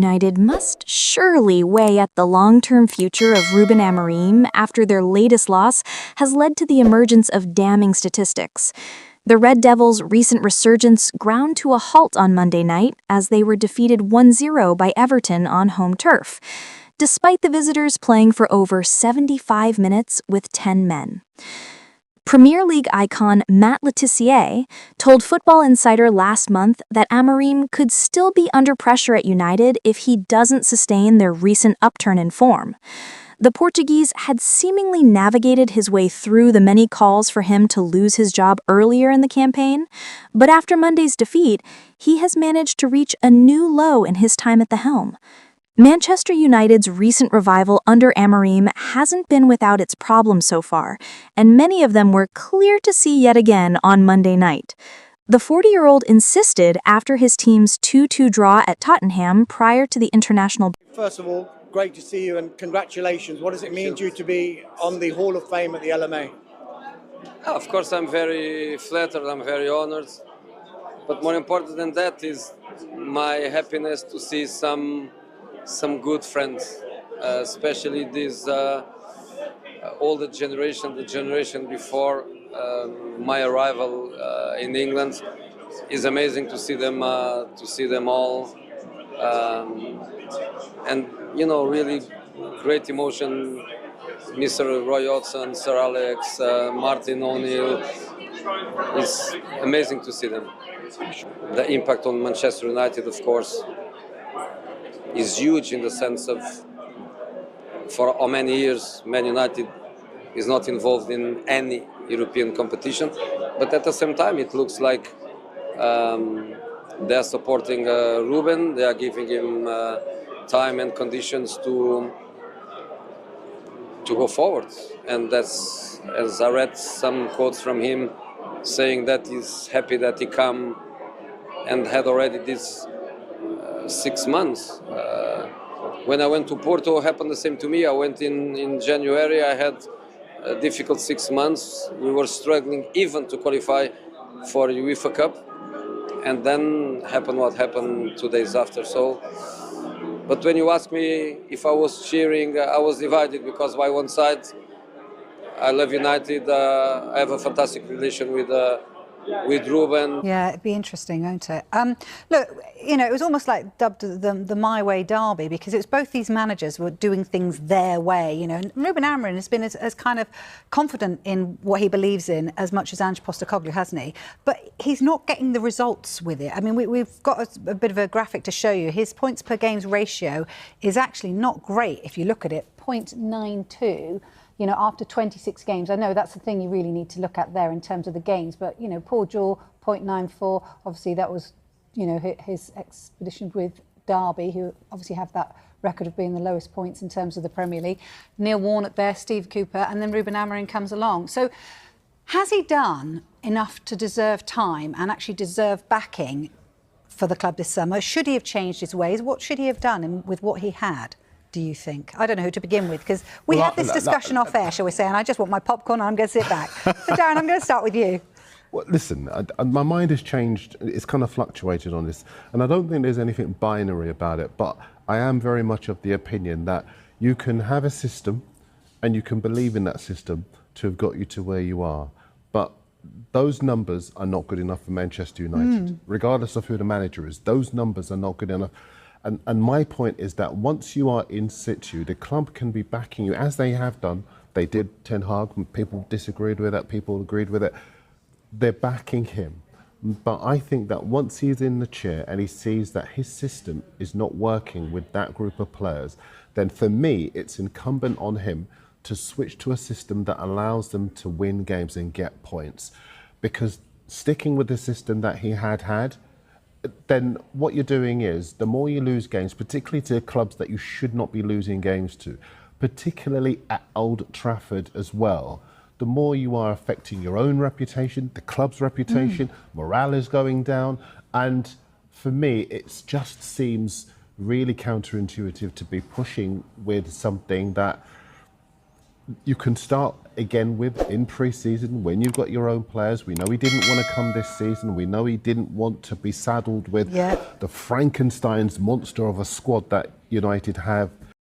United must surely weigh at the long-term future of Ruben Amorim after their latest loss has led to the emergence of damning statistics. The Red Devils' recent resurgence ground to a halt on Monday night as they were defeated 1-0 by Everton on home turf, despite the visitors playing for over 75 minutes with 10 men. Premier League icon Matt Letizia told Football Insider last month that Amorim could still be under pressure at United if he doesn't sustain their recent upturn in form. The Portuguese had seemingly navigated his way through the many calls for him to lose his job earlier in the campaign, but after Monday's defeat, he has managed to reach a new low in his time at the helm. Manchester United's recent revival under Amorim hasn't been without its problems so far, and many of them were clear to see yet again on Monday night. The 40-year-old insisted after his team's 2-2 draw at Tottenham prior to the international. First of all, great to see you and congratulations. What does it mean to you to be on the Hall of Fame at the LMA? Of course, I'm very flattered, I'm very honored. But more important than that is my happiness to see some good friends, especially this older generation, the generation before my arrival in England. It's amazing to see them all, and you know, really great emotion. Mr. Roy Hodgson, Sir Alex, Martin O'Neill. It's amazing to see them. The impact on Manchester United, of course, is huge in the sense of for how many years Man United is not involved in any European competition, but at the same time it looks like they are supporting Ruben, they are giving him time and conditions to go forward. And that's, as I read some quotes from him saying that he's happy that he come and had already this 6 months. When I went to Porto, it happened the same to me. I went in January, I had a difficult 6 months. We were struggling even to qualify for UEFA Cup. And then happened what happened 2 days after. So, but when you ask me if I was cheering, I was divided because by one side, I love United. I have a fantastic relation with Ruben. Yeah, it'd be interesting, won't it? Look, you know, it was almost like dubbed the My Way derby because it's both these managers were doing things their way, you know. And Ruben Amorim has been as kind of confident in what he believes in as much as Ange Postecoglou, hasn't he? But he's not getting the results with it. I mean, we've got a bit of a graphic to show you. His points per games ratio is actually not great if you look at it, 0.92. You know, after 26 games. I know that's the thing you really need to look at there in terms of the games, but, you know, Paul Jewell, 0.94. Obviously, that was, you know, his expedition with Derby, who obviously have that record of being the lowest points in terms of the Premier League. Neil Warnock there, Steve Cooper, and then Ruben Amorim comes along. So has he done enough to deserve time and actually deserve backing for the club this summer? Should he have changed his ways? What should he have done with what he had, do you think? I don't know who to begin with, because we had this discussion off air, shall we say, and I just want my popcorn and I'm going to sit back. So, Darren, I'm going to start with you. Well, listen, my mind has changed. It's kind of fluctuated on this, and I don't think there's anything binary about it, but I am very much of the opinion that you can have a system and you can believe in that system to have got you to where you are, but those numbers are not good enough for Manchester United, regardless of who the manager is. Those numbers are not good enough. And my point is that once you are in situ, the club can be backing you, as they have done. They did Ten Hag, people disagreed with it, people agreed with it. They're backing him. But I think that once he's in the chair and he sees that his system is not working with that group of players, then for me, it's incumbent on him to switch to a system that allows them to win games and get points. Because sticking with the system that he had, then what you're doing is, the more you lose games, particularly to clubs that you should not be losing games to, particularly at Old Trafford as well, the more you are affecting your own reputation, the club's reputation, morale is going down. And for me, it just seems really counterintuitive to be pushing with something that you can start again with in pre-season when you've got your own players. We know he didn't want to come this season. We know he didn't want to be saddled with the Frankenstein's monster of a squad that United have